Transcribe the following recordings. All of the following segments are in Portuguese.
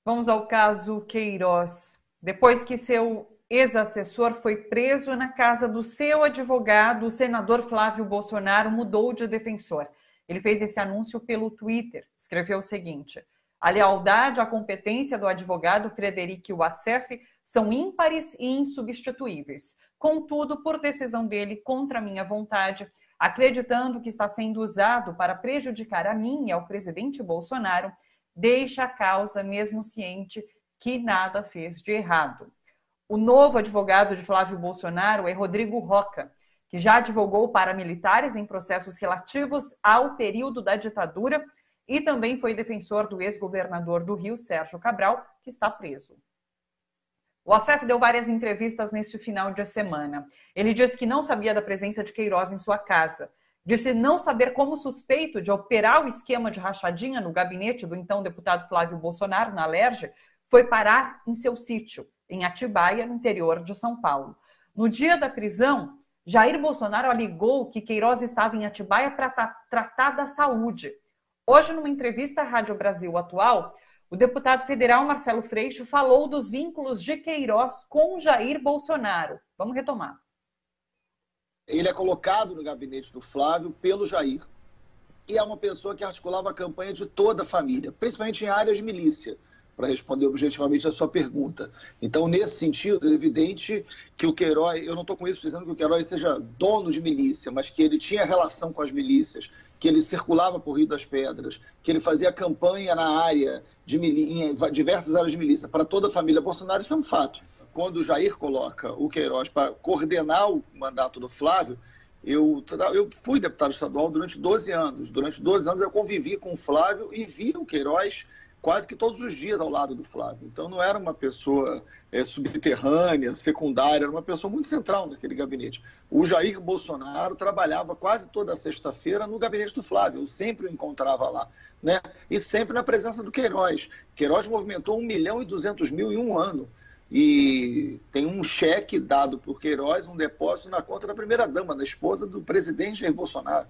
Vamos ao caso Queiroz. Depois que seu ex-assessor foi preso na casa do seu advogado, o senador Flávio Bolsonaro mudou de defensor. Ele fez esse anúncio pelo Twitter. Escreveu o seguinte: a lealdade e a competência do advogado Frederic Wassef são ímpares e insubstituíveis. Contudo, por decisão dele, contra minha vontade, acreditando que está sendo usado para prejudicar a mim e ao presidente Bolsonaro, deixa a causa mesmo ciente que nada fez de errado. O novo advogado de Flávio Bolsonaro é Rodrigo Rocha, que já advogou para militares em processos relativos ao período da ditadura e também foi defensor do ex-governador do Rio, Sérgio Cabral, que está preso. O Wassef deu várias entrevistas neste final de semana. Ele disse que não sabia da presença de Queiroz em sua casa. Disse não saber como o suspeito de operar o esquema de rachadinha no gabinete do então deputado Flávio Bolsonaro, na Alerj, foi parar em seu sítio, em Atibaia, no interior de São Paulo. No dia da prisão, Jair Bolsonaro alegou que Queiroz estava em Atibaia para tratar da saúde. Hoje, numa entrevista à Rádio Brasil Atual, o deputado federal Marcelo Freixo falou dos vínculos de Queiroz com Jair Bolsonaro. Vamos retomar. Ele é colocado no gabinete do Flávio pelo Jair e é uma pessoa que articulava a campanha de toda a família, principalmente em áreas de milícia, para responder objetivamente a sua pergunta. Então, nesse sentido, é evidente que o Queiroz, eu não estou com isso dizendo que o Queiroz seja dono de milícia, mas que ele tinha relação com as milícias, que ele circulava por Rio das Pedras, que ele fazia campanha na área em diversas áreas de milícia para toda a família Bolsonaro, isso é um fato. Quando o Jair coloca o Queiroz para coordenar o mandato do Flávio, eu fui deputado estadual durante 12 anos. Durante 12 anos eu convivi com o Flávio e vi o Queiroz quase que todos os dias ao lado do Flávio. Então não era uma pessoa subterrânea, secundária, era uma pessoa muito central naquele gabinete. O Jair Bolsonaro trabalhava quase toda sexta-feira no gabinete do Flávio, eu sempre o encontrava lá, né? E sempre na presença do Queiroz. Queiroz movimentou 1.200.000 em um ano. E tem um cheque dado por Queiroz, um depósito na conta da primeira-dama, da esposa do presidente Jair Bolsonaro.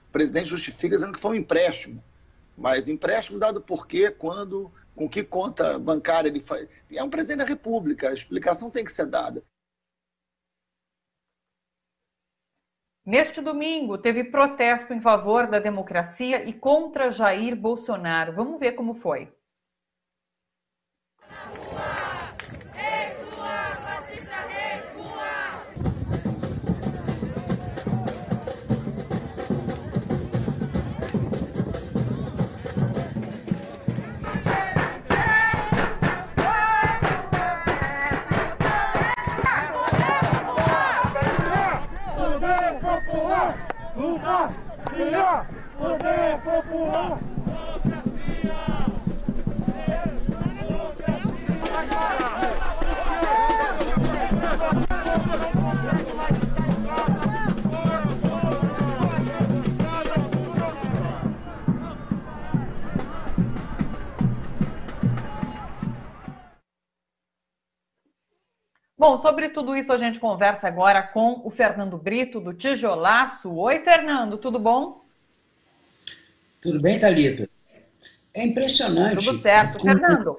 O presidente justifica dizendo que foi um empréstimo. Mas empréstimo dado por quê, quando, com que conta bancária ele faz? É um presidente da República, a explicação tem que ser dada. Neste domingo, teve protesto em favor da democracia e contra Jair Bolsonaro. Vamos ver como foi. Poder popular! Bom, sobre tudo isso a gente conversa agora com o Fernando Brito, do Tijolaço. Oi, Fernando, tudo bom? Tudo bem, Thalita? É impressionante. Tudo certo. Fernando,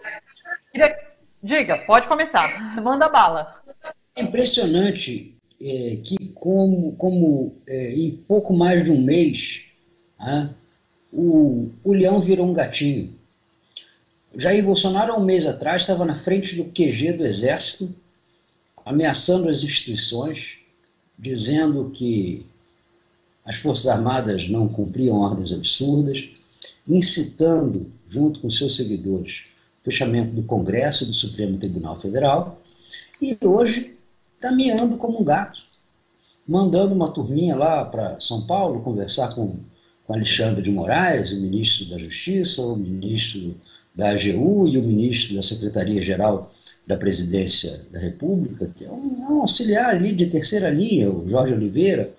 diga, pode começar. Manda bala. É impressionante que em pouco mais de um mês, o leão virou um gatinho. Jair Bolsonaro, há um mês atrás, estava na frente do QG do Exército, ameaçando as instituições, dizendo que as Forças Armadas não cumpriam ordens absurdas, incitando, junto com seus seguidores, o fechamento do Congresso e do Supremo Tribunal Federal, e hoje está miando como um gato, mandando uma turminha lá para São Paulo conversar com Alexandre de Moraes, o ministro da Justiça, o ministro da AGU e o ministro da Secretaria-Geral da Presidência da República, que é um auxiliar ali de terceira linha, o Jorge Oliveira,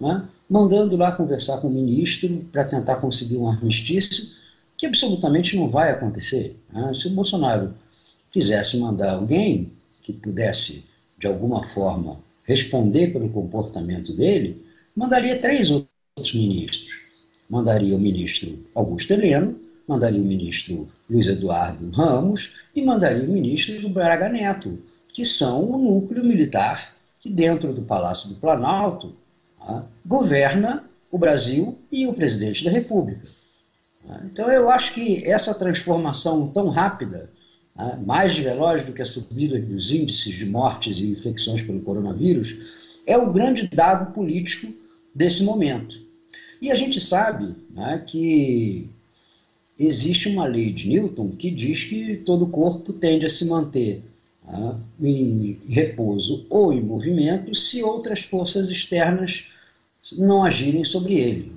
né? Mandando lá conversar com o ministro para tentar conseguir um armistício, que absolutamente não vai acontecer. Né? Se o Bolsonaro quisesse mandar alguém que pudesse, de alguma forma, responder pelo comportamento dele, mandaria 3 outros ministros. Mandaria o ministro Augusto Heleno, mandaria o ministro Luiz Eduardo Ramos e mandaria o ministro Braga Neto, que são o núcleo militar que, dentro do Palácio do Planalto, governa o Brasil e o presidente da República. Então, eu acho que essa transformação tão rápida, mais veloz do que a subida dos índices de mortes e infecções pelo coronavírus, é o grande dado político desse momento. E a gente sabe que existe uma lei de Newton que diz que todo corpo tende a se manter em repouso ou em movimento se outras forças externas não agirem sobre ele.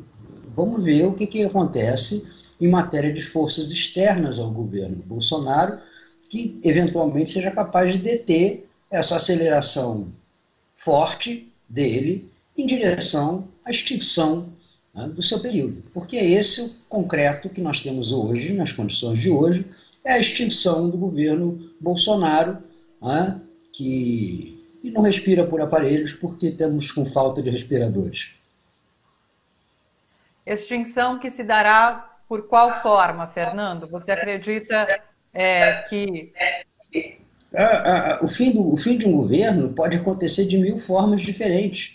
Vamos ver o que acontece em matéria de forças externas ao governo Bolsonaro, que eventualmente seja capaz de deter essa aceleração forte dele em direção à extinção do seu período. Porque é esse o concreto que nós temos hoje, nas condições de hoje, é a extinção do governo Bolsonaro, que não respira por aparelhos porque estamos com falta de respiradores. Extinção que se dará por qual forma, Fernando? Você acredita que... O fim de um governo pode acontecer de 1000 formas diferentes.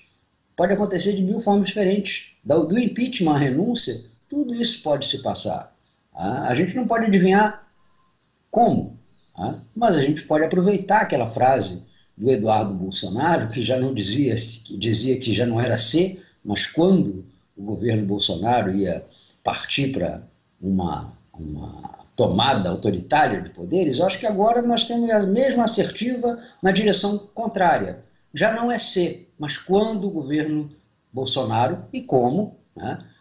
Pode acontecer de 1000 formas diferentes. Do impeachment à renúncia, tudo isso pode se passar. A gente não pode adivinhar como, mas a gente pode aproveitar aquela frase do Eduardo Bolsonaro, que já não dizia que já não era ser, mas quando o governo Bolsonaro ia partir para uma tomada autoritária de poderes, eu acho que agora nós temos a mesma assertiva na direção contrária. Já não é ser, mas quando o governo Bolsonaro e como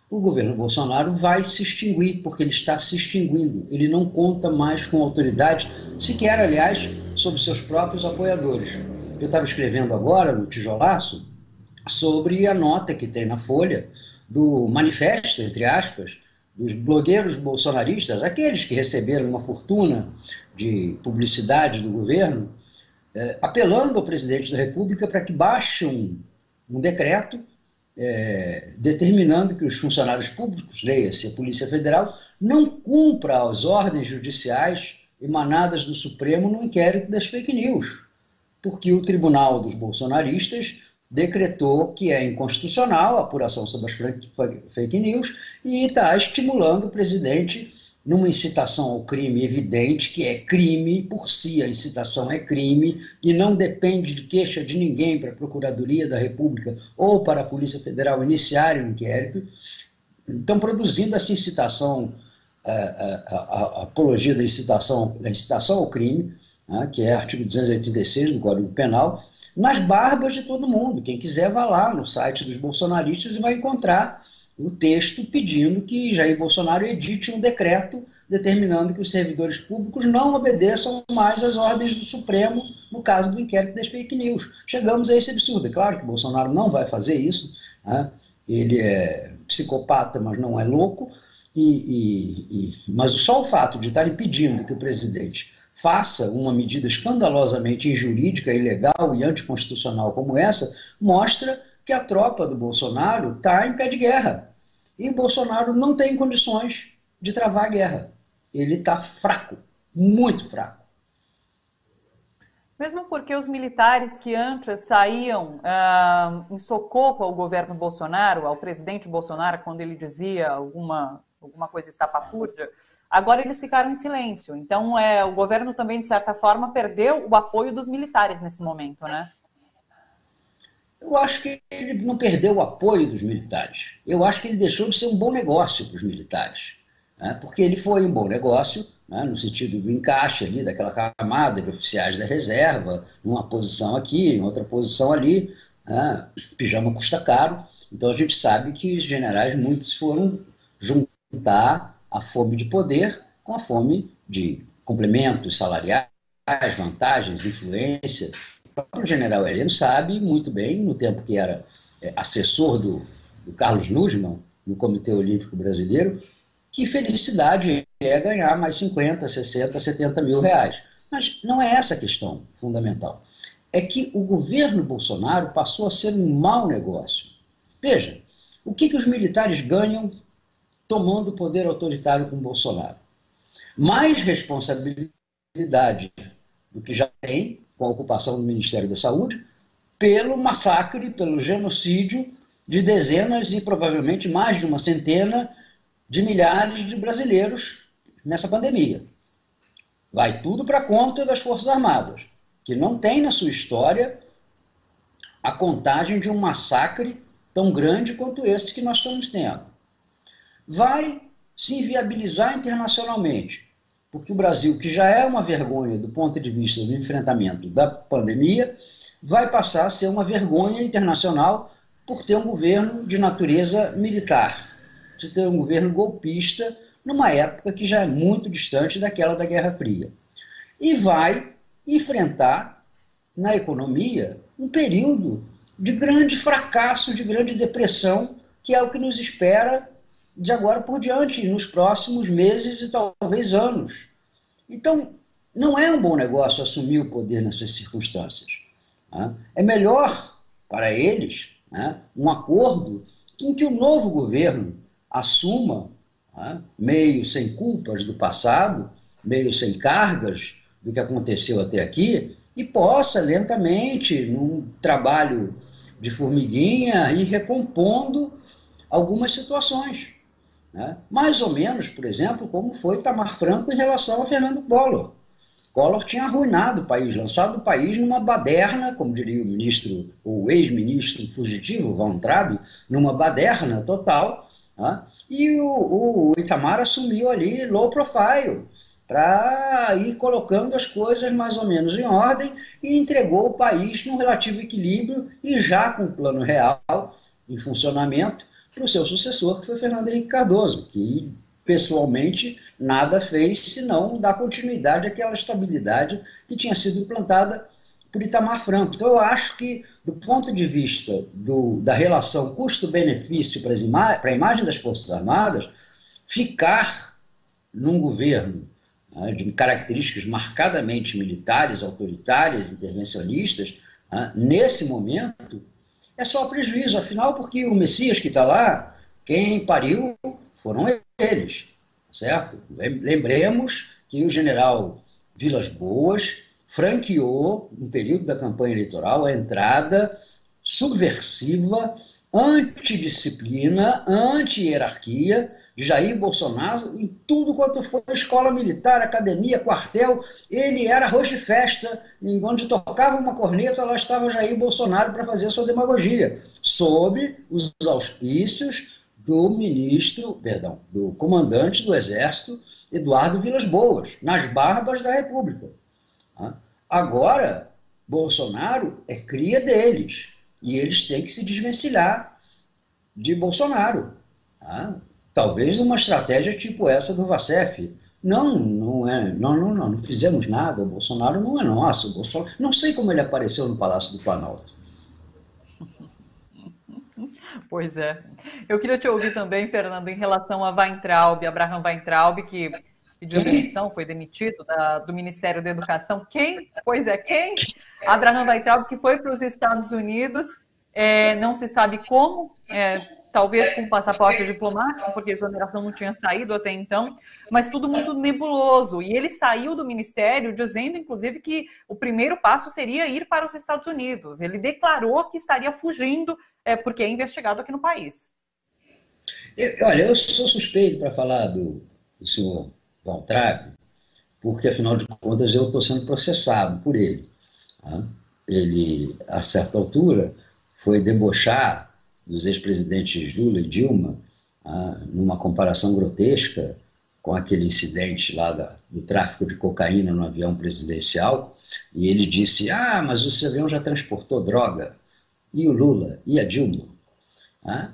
o governo Bolsonaro vai se extinguir, porque ele está se extinguindo. Ele não conta mais com autoridade, sequer, aliás, sobre seus próprios apoiadores. Eu estava escrevendo agora, no Tijolaço, sobre a nota que tem na Folha do manifesto, entre aspas, dos blogueiros bolsonaristas, aqueles que receberam uma fortuna de publicidade do governo, apelando ao presidente da República para que baixe um decreto determinando que os funcionários públicos, leia-se a Polícia Federal, não cumpra as ordens judiciais emanadas do Supremo no inquérito das fake news, porque o Tribunal dos Bolsonaristas decretou que é inconstitucional a apuração sobre as fake news e está estimulando o presidente numa incitação ao crime evidente, que é crime por si, a incitação é crime, e não depende de queixa de ninguém para a Procuradoria da República ou para a Polícia Federal iniciarem o inquérito. Estão produzindo essa incitação, a apologia da incitação ao crime, que é artigo 286 do Código Penal, nas barbas de todo mundo. Quem quiser vá lá no site dos bolsonaristas e vai encontrar o texto pedindo que Jair Bolsonaro edite um decreto determinando que os servidores públicos não obedeçam mais às ordens do Supremo no caso do inquérito das fake news. Chegamos a esse absurdo. É claro que Bolsonaro não vai fazer isso, ele é psicopata, mas não é louco, mas só o fato de estarem pedindo que o presidente faça uma medida escandalosamente injurídica, ilegal e anticonstitucional como essa, mostra que a tropa do Bolsonaro está em pé de guerra. E o Bolsonaro não tem condições de travar a guerra. Ele está fraco, muito fraco. Mesmo porque os militares que antes saíam em socorro ao governo Bolsonaro, ao presidente Bolsonaro, quando ele dizia alguma coisa estapafúrdia, agora eles ficaram em silêncio. Então, o governo também, de certa forma, perdeu o apoio dos militares nesse momento, né? Eu acho que ele não perdeu o apoio dos militares. Eu acho que ele deixou de ser um bom negócio para os militares. Porque ele foi um bom negócio, no sentido do encaixe ali, daquela camada de oficiais da reserva, numa posição aqui, em outra posição ali. Pijama custa caro. Então a gente sabe que os generais, muitos foram juntar a fome de poder com a fome de complementos salariais, vantagens, influência. O próprio general Heleno sabe muito bem, no tempo que era assessor do Carlos Nussmann, no Comitê Olímpico Brasileiro, que felicidade é ganhar mais 50, 60, 70 mil reais. Mas não é essa a questão fundamental. É que o governo Bolsonaro passou a ser um mau negócio. Veja, o que os militares ganham tomando o poder autoritário com Bolsonaro? mais responsabilidade do que já tem com a ocupação do Ministério da Saúde, pelo massacre, pelo genocídio de dezenas e provavelmente mais de uma centena de milhares de brasileiros nessa pandemia. Vai tudo para a conta das Forças Armadas, que não tem na sua história a contagem de um massacre tão grande quanto esse que nós estamos tendo. Vai se inviabilizar internacionalmente, porque o Brasil, que já é uma vergonha do ponto de vista do enfrentamento da pandemia, vai passar a ser uma vergonha internacional por ter um governo de natureza militar, de ter um governo golpista numa época que já é muito distante daquela da Guerra Fria. E vai enfrentar na economia um período de grande fracasso, de grande depressão, que é o que nos espera de agora por diante, nos próximos meses e talvez anos. Então, não é um bom negócio assumir o poder nessas circunstâncias. É melhor para eles um acordo em que o novo governo assuma, meio sem culpas do passado, meio sem cargas do que aconteceu até aqui, e possa lentamente, num trabalho de formiguinha, ir recompondo algumas situações. Mais ou menos, por exemplo, como foi Itamar Franco em relação a Fernando Collor. Collor tinha arruinado o país, lançado o país numa baderna, como diria o ministro, ou ex-ministro fugitivo, Van Traub, numa baderna total, e o Itamar assumiu ali low profile, para ir colocando as coisas mais ou menos em ordem, e entregou o país num relativo equilíbrio e já com o plano real em funcionamento para o seu sucessor, que foi Fernando Henrique Cardoso, que pessoalmente nada fez senão dar continuidade àquela estabilidade que tinha sido implantada por Itamar Franco. Então eu acho que, do ponto de vista da relação custo-benefício para a imagem das Forças Armadas, ficar num governo de características marcadamente militares, autoritárias, intervencionistas, nesse momento, é só prejuízo. Afinal, porque o Messias que está lá, quem pariu foram eles, certo? Lembremos que o general Vilas Boas franqueou, no período da campanha eleitoral, a entrada subversiva, antidisciplina, anti-hierarquia de Jair Bolsonaro em tudo quanto foi escola militar, academia, quartel. Ele era arroz de festa, e onde tocava uma corneta, lá estava Jair Bolsonaro para fazer a sua demagogia, sob os auspícios do comandante do Exército, Eduardo Vilas Boas, nas barbas da República. Agora, Bolsonaro é cria deles, e eles têm que se desvencilhar de Bolsonaro. Talvez uma estratégia tipo essa do Vacef. Não fizemos nada, o Bolsonaro não é nosso. O Bolsonaro, não sei como ele apareceu no Palácio do Planalto. Pois é. Eu queria te ouvir também, Fernando, em relação a Abraham Weintraub, que pediu demissão, foi demitido do Ministério da Educação. Quem? Pois é, quem? Abraham Weintraub, que foi para os Estados Unidos, não se sabe como, talvez com passaporte diplomático, porque a exoneração não tinha saído até então, mas tudo muito nebuloso. E ele saiu do ministério dizendo, inclusive, que o primeiro passo seria ir para os Estados Unidos. Ele declarou que estaria fugindo, porque é investigado aqui no país. Olha, eu sou suspeito para falar do senhor Weintraub, porque, afinal de contas, eu estou sendo processado por ele. Ele, a certa altura, foi debochar dos ex-presidentes Lula e Dilma, numa comparação grotesca com aquele incidente lá do tráfico de cocaína no avião presidencial, e ele disse, mas esse avião já transportou droga, e o Lula, e a Dilma.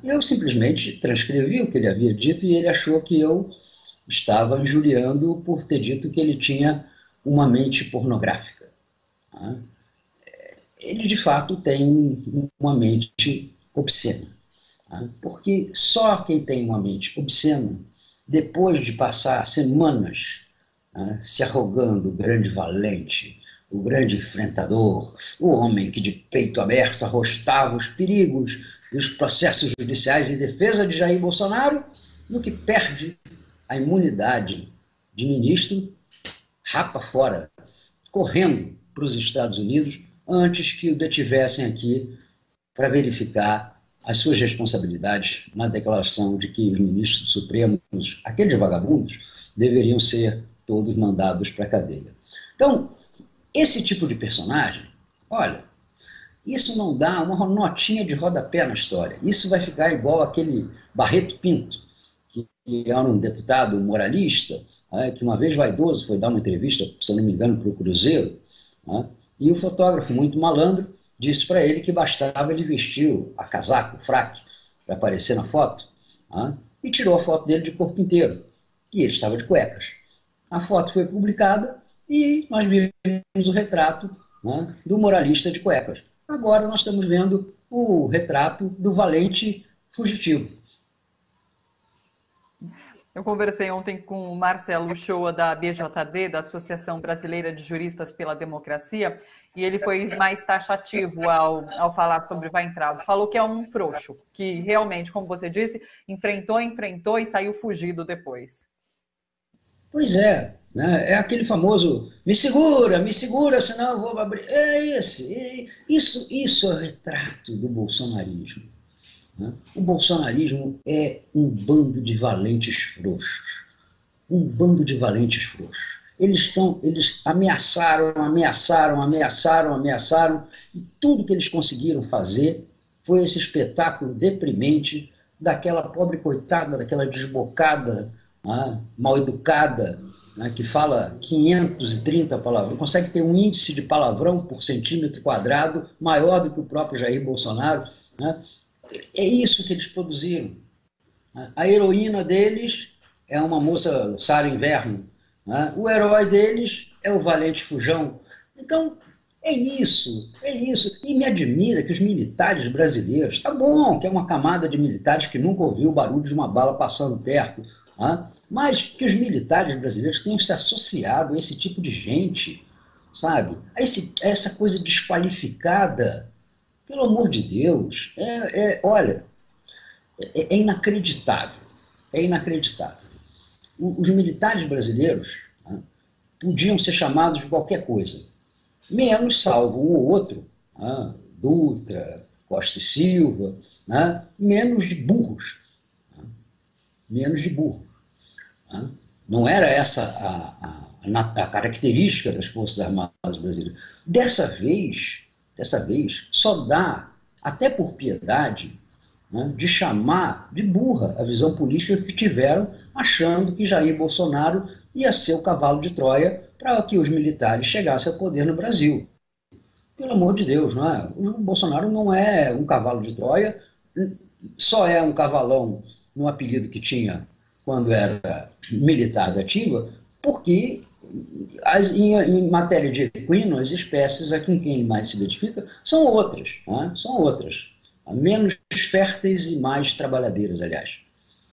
Eu simplesmente transcrevi o que ele havia dito, e ele achou que eu estava injuriando por ter dito que ele tinha uma mente pornográfica. Ele, de fato, tem uma mente obscena. Porque só quem tem uma mente obscena, depois de passar semanas se arrogando o grande valente, o grande enfrentador, o homem que de peito aberto arrostava os perigos e os processos judiciais em defesa de Jair Bolsonaro, no que perde a imunidade de ministro, rapa fora, correndo para os Estados Unidos antes que o detivessem aqui para verificar as suas responsabilidades na declaração de que os ministros supremos, aqueles vagabundos, deveriam ser todos mandados para a cadeia. Então, esse tipo de personagem, olha, isso não dá uma notinha de rodapé na história. Isso vai ficar igual aquele Barreto Pinto, que era um deputado moralista, que uma vez vaidoso foi dar uma entrevista, se eu não me engano, para o Cruzeiro, e o fotógrafo, muito malandro, disse para ele que bastava ele vestir a casaco, o fraque, para aparecer na foto, e tirou a foto dele de corpo inteiro. E ele estava de cuecas. A foto foi publicada e nós vimos o retrato do moralista de cuecas. Agora nós estamos vendo o retrato do valente fugitivo. Eu conversei ontem com o Marcelo Uchoa, da BJD, da Associação Brasileira de Juristas pela Democracia, e ele foi mais taxativo ao falar sobre Weintraub. Falou que é um frouxo, que realmente, como você disse, enfrentou e saiu fugido depois. Pois é, né? É aquele famoso me segura, senão eu vou abrir. Isso é o retrato do bolsonarismo. Né? O bolsonarismo é um bando de valentes frouxos. Um bando de valentes frouxos. Eles ameaçaram, e tudo que eles conseguiram fazer foi esse espetáculo deprimente daquela pobre coitada, daquela desbocada, mal educada, que fala 530 palavrões, consegue ter um índice de palavrão por centímetro quadrado maior do que o próprio Jair Bolsonaro. É isso que eles produziram. A heroína deles é uma moça Sara Inverno. O herói deles é o valente Fujão. Então, é isso. E me admira que os militares brasileiros, tá bom, que é uma camada de militares que nunca ouviu o barulho de uma bala passando perto, mas que os militares brasileiros tenham se associado a esse tipo de gente, sabe? A essa coisa desqualificada. Pelo amor de Deus, olha, é inacreditável. É inacreditável. Os militares brasileiros podiam ser chamados de qualquer coisa, menos, salvo um ou outro, Dutra, Costa e Silva, menos de burros. Menos de burros. Não era essa a característica das Forças Armadas brasileiras. Dessa vez, só dá, até por piedade, de chamar de burra a visão política que tiveram, achando que Jair Bolsonaro ia ser o cavalo de Troia para que os militares chegassem ao poder no Brasil. Pelo amor de Deus, não é? O Bolsonaro não é um cavalo de Troia, só é um cavalão no apelido que tinha quando era militar da ativa, porque em matéria de equino, as espécies com quem ele mais se identifica são outras, menos férteis e mais trabalhadeiras, aliás.